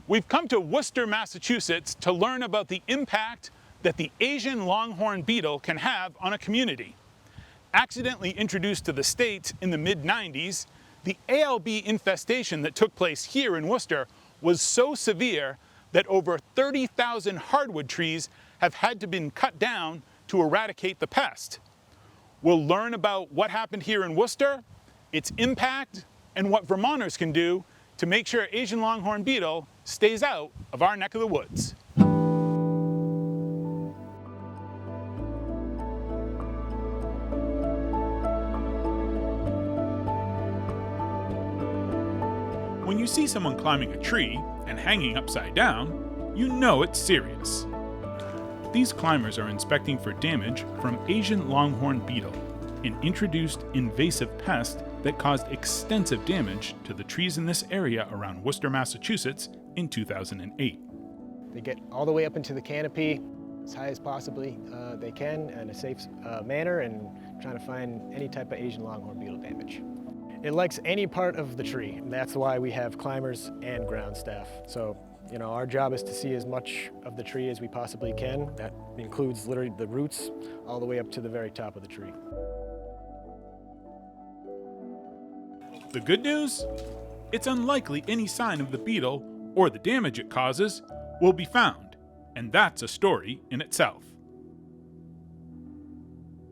We've come to Worcester, Massachusetts to learn about the impact that the Asian Longhorn Beetle can have on a community. Accidentally introduced to the States in the mid-90s, the ALB infestation that took place here in Worcester was so severe that over 30,000 hardwood trees have had to be cut down to eradicate the pest. We'll learn about what happened here in Worcester, its impact, and what Vermonters can do to make sure Asian Longhorn Beetle stays out of our neck of the woods. When you see someone climbing a tree and hanging upside down, you know it's serious. These climbers are inspecting for damage from Asian Longhorn Beetle, an introduced invasive pest that caused extensive damage to the trees in this area around Worcester, Massachusetts in 2008. They get all the way up into the canopy as high as possibly they can in a safe manner, and trying to find any type of Asian Longhorn Beetle damage. It likes any part of the tree, and that's why we have climbers and ground staff. So, our job is to see as much of the tree as we possibly can. That includes literally the roots all the way up to the very top of the tree. The good news? It's unlikely any sign of the beetle or the damage it causes will be found, and that's a story in itself.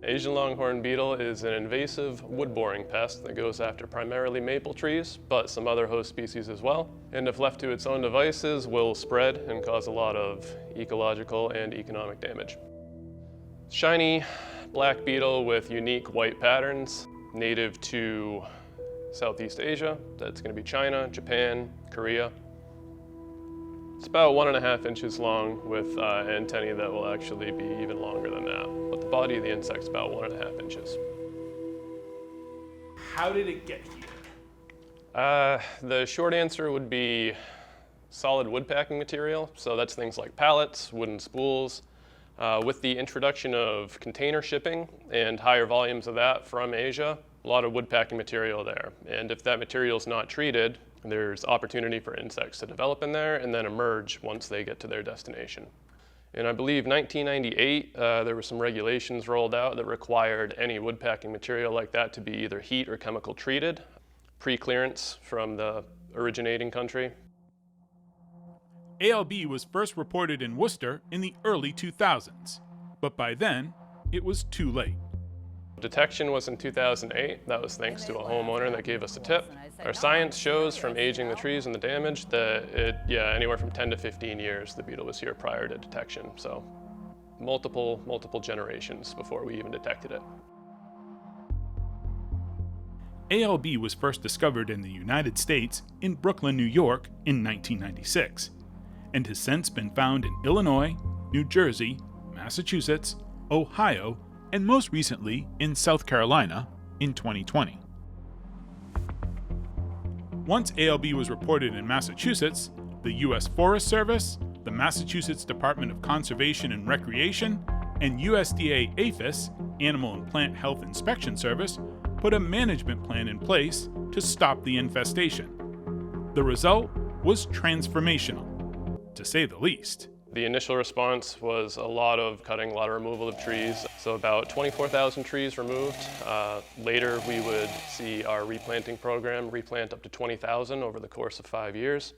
Asian Longhorn Beetle is an invasive wood-boring pest that goes after primarily maple trees, but some other host species as well, and if left to its own devices will spread and cause a lot of ecological and economic damage. Shiny black beetle with unique white patterns, native to Southeast Asia. That's going to be China, Japan, Korea. It's about 1.5 inches long with antennae that will actually be even longer than that. But the body of the insect's about 1.5 inches. How did it get here? The short answer would be solid wood packing material. So that's things like pallets, wooden spools. With the introduction of container shipping and higher volumes of that from Asia, a lot of wood packing material there. And if that material is not treated, there's opportunity for insects to develop in there and then emerge once they get to their destination. In, I believe, 1998, there were some regulations rolled out that required any wood packing material like that to be either heat or chemical treated, pre-clearance from the originating country. ALB was first reported in Worcester in the early 2000s, but by then, it was too late. Detection was in 2008. That was thanks to a homeowner that gave us a tip. Our science shows from aging the trees and the damage that anywhere from 10 to 15 years the beetle was here prior to detection. So multiple generations before we even detected it. ALB was first discovered in the United States in Brooklyn, New York in 1996, and has since been found in Illinois, New Jersey, Massachusetts, Ohio, and most recently in South Carolina in 2020. Once ALB was reported in Massachusetts, the U.S. Forest Service, the Massachusetts Department of Conservation and Recreation, and USDA APHIS, Animal and Plant Health Inspection Service, put a management plan in place to stop the infestation. The result was transformational, to say the least. The initial response was a lot of cutting, a lot of removal of trees. So about 24,000 trees removed. Later we would see our replanting program replant up to 20,000 over the course of 5 years.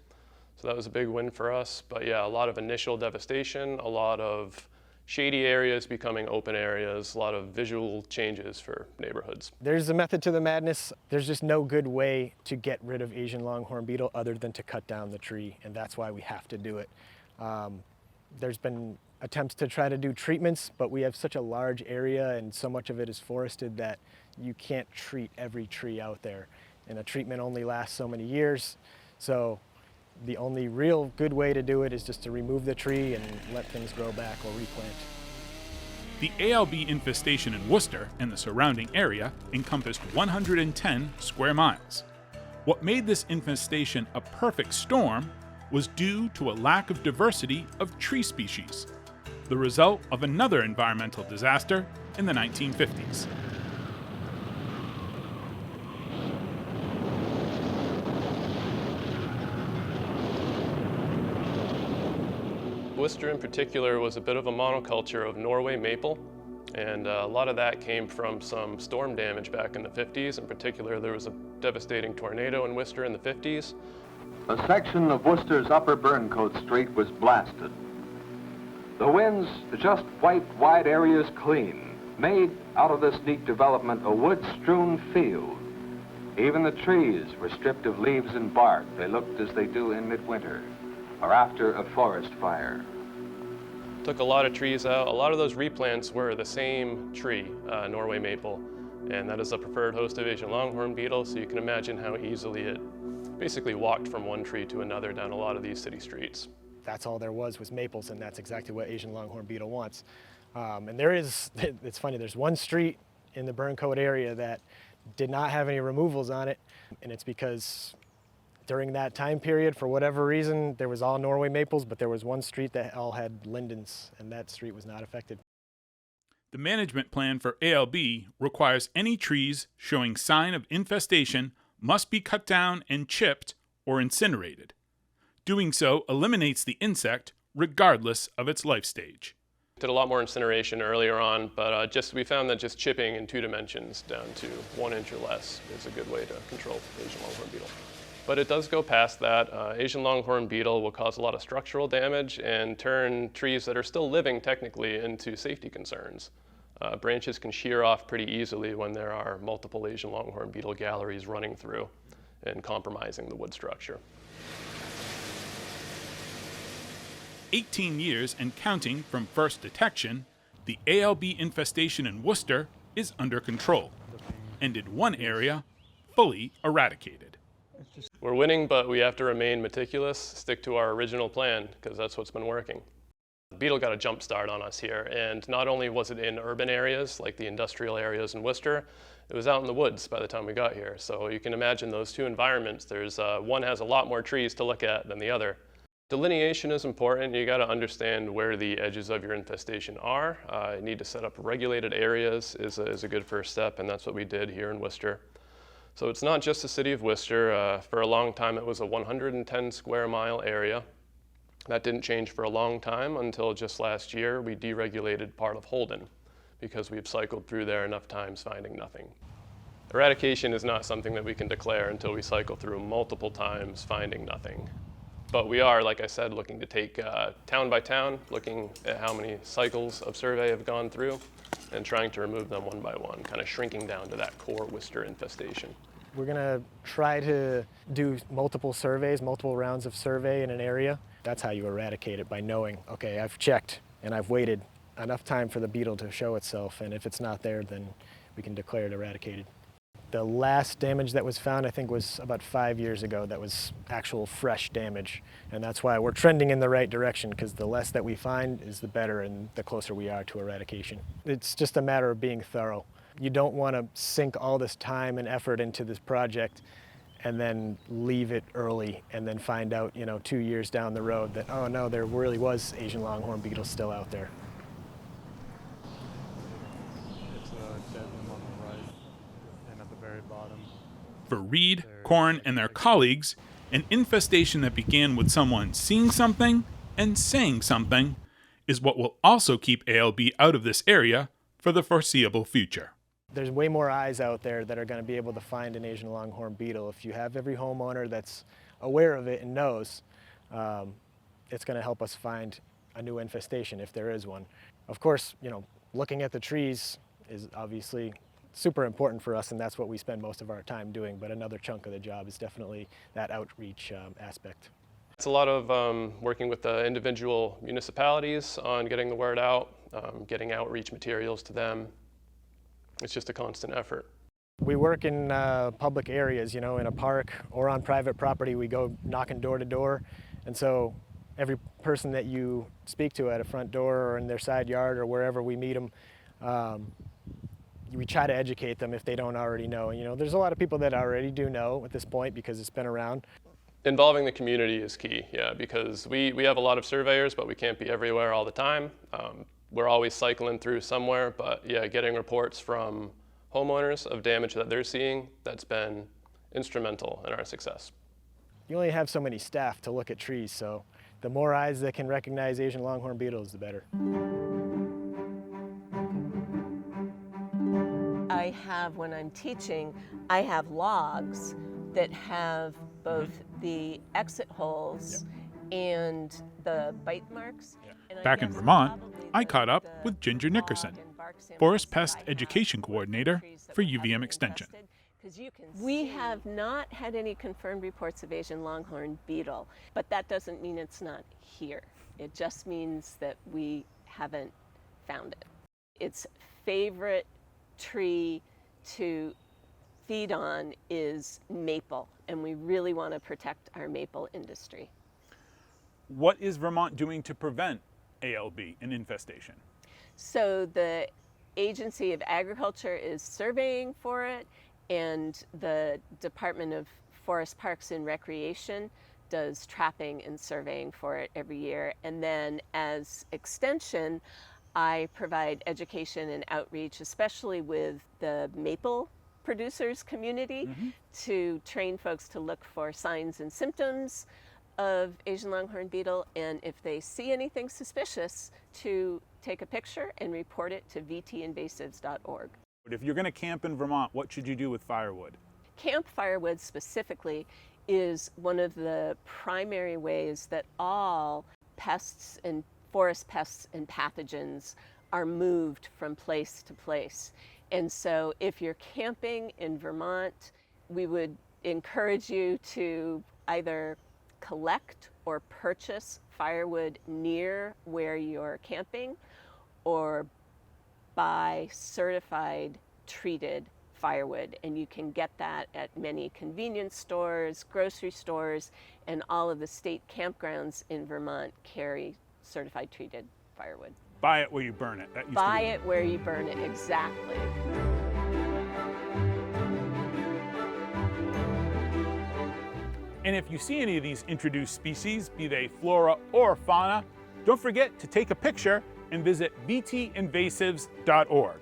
So that was a big win for us. But yeah, a lot of initial devastation, a lot of shady areas becoming open areas, a lot of visual changes for neighborhoods. There's a method to the madness. There's just no good way to get rid of Asian Longhorn Beetle other than to cut down the tree, and that's why we have to do it. There's been attempts to try to do treatments, but we have such a large area and so much of it is forested that you can't treat every tree out there. And a treatment only lasts so many years. So the only real good way to do it is just to remove the tree and let things grow back or replant. The ALB infestation in Worcester and the surrounding area encompassed 110 square miles. What made this infestation a perfect storm was due to a lack of diversity of tree species, the result of another environmental disaster in the 1950s. Worcester in particular was a bit of a monoculture of Norway maple, and a lot of that came from some storm damage back in the 50s. In particular, there was a devastating tornado in Worcester in the 50s. A section of Worcester's upper Burncoat Street was blasted. The winds just wiped wide areas clean, made out of this neat development a wood-strewn field. Even the trees were stripped of leaves and bark. They looked as they do in midwinter or after a forest fire. Took a lot of trees out. A lot of those replants were the same tree, Norway maple, and that is the preferred host of Asian Longhorn Beetle, so you can imagine how easily it basically walked from one tree to another down a lot of these city streets. That's all there was maples, and that's exactly what Asian Longhorn Beetle wants. And there is, it's funny, there's one street in the Burncoat area that did not have any removals on it, and it's because during that time period, for whatever reason, there was all Norway maples, but there was one street that all had lindens, and that street was not affected. The management plan for ALB requires any trees showing sign of infestation must be cut down and chipped or incinerated. Doing so eliminates the insect regardless of its life stage. Did a lot more incineration earlier on, but we found that just chipping in 2 dimensions down to 1 inch or less is a good way to control Asian Longhorn Beetle. But it does go past that. Asian Longhorn Beetle will cause a lot of structural damage and turn trees that are still living technically into safety concerns. Branches can shear off pretty easily when there are multiple Asian Longhorn Beetle galleries running through and compromising the wood structure. 18 years and counting from first detection, the ALB infestation in Worcester is under control, and in one area, fully eradicated. We're winning, but we have to remain meticulous, stick to our original plan, because that's what's been working. The beetle got a jump start on us here, and not only was it in urban areas, like the industrial areas in Worcester, it was out in the woods by the time we got here. So you can imagine those two environments. One has a lot more trees to look at than the other. Delineation is important. You got to understand where the edges of your infestation are. You need to set up regulated areas is a good first step, and that's what we did here in Worcester. So it's not just the city of Worcester. For a long time, it was a 110 square mile area. That didn't change for a long time until just last year. We deregulated part of Holden because we've cycled through there enough times finding nothing. Eradication is not something that we can declare until we cycle through multiple times finding nothing. But we are, like I said, looking to take town by town, looking at how many cycles of survey have gone through and trying to remove them one by one, kind of shrinking down to that core Worcester infestation. We're gonna try to do multiple surveys, multiple rounds of survey in an area. That's how you eradicate it, by knowing, okay, I've checked and I've waited enough time for the beetle to show itself, and if it's not there, then we can declare it eradicated. The last damage that was found, I think, was about 5 years ago. That was actual fresh damage, and that's why we're trending in the right direction, because the less that we find is the better and the closer we are to eradication. It's just a matter of being thorough. You don't want to sink all this time and effort into this project and then leave it early and then find out, 2 years down the road that, oh no, there really was Asian Longhorn Beetle still out there. It's a dead one on the right and at the very bottom. For Reed, Korn, and their colleagues, an infestation that began with someone seeing something and saying something is what will also keep ALB out of this area for the foreseeable future. There's way more eyes out there that are going to be able to find an Asian Longhorn Beetle. If you have every homeowner that's aware of it and knows, it's going to help us find a new infestation if there is one. Of course, looking at the trees is obviously super important for us, and that's what we spend most of our time doing, but another chunk of the job is definitely that outreach aspect. It's a lot of working with the individual municipalities on getting the word out, getting outreach materials to them. It's just a constant effort. We work in public areas, in a park or on private property. We go knocking door to door, and so every person that you speak to at a front door or in their side yard or wherever we meet them, we try to educate them if they don't already know. There's a lot of people that already do know at this point because it's been around. Involving the community is key, because we have a lot of surveyors, but we can't be everywhere all the time. We're always cycling through somewhere, but getting reports from homeowners of damage that they're seeing, that's been instrumental in our success. You only have so many staff to look at trees, so The more eyes that can recognize Asian Longhorn beetles, the better. I have, when I'm teaching, I have logs that have both the exit holes and the bite marks. And I Back in guess Vermont, probably I the- caught up the with Ginger log Nickerson, and bark samples Forest that Pest I have Education for the Coordinator trees that for we have UVM Extension. infested. We have not had any confirmed reports of Asian Longhorn Beetle, but that doesn't mean it's not here. It just means that we haven't found it. Its favorite tree to feed on is maple, and we really want to protect our maple industry. What is Vermont doing to prevent ALB, an infestation? So the Agency of Agriculture is surveying for it, and the Department of Forest Parks and Recreation does trapping and surveying for it every year. And then as extension, I provide education and outreach, especially with the maple producers community, to train folks to look for signs and symptoms of Asian Longhorn Beetle, and if they see anything suspicious, to take a picture and report it to vtinvasives.org. If you're going to camp in Vermont, what should you do with firewood? Camp firewood specifically is one of the primary ways that all pests and forest pests and pathogens are moved from place to place. And so if you're camping in Vermont, we would encourage you to either collect or purchase firewood near where you're camping, or buy certified treated firewood. And you can get that at many convenience stores, grocery stores, and all of the state campgrounds in Vermont carry certified treated firewood. Buy it where you burn it. That used to Buy be- it where you burn it, exactly. And if you see any of these introduced species, be they flora or fauna, don't forget to take a picture and visit vtinvasives.org.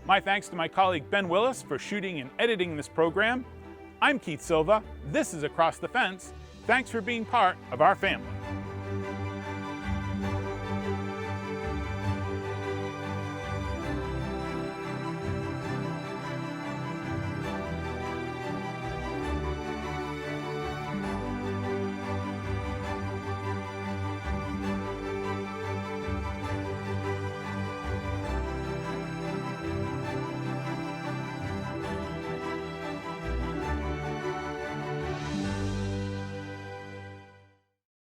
My thanks to my colleague Ben Willis for shooting and editing this program. I'm Keith Silva. This is Across the Fence. Thanks for being part of our family.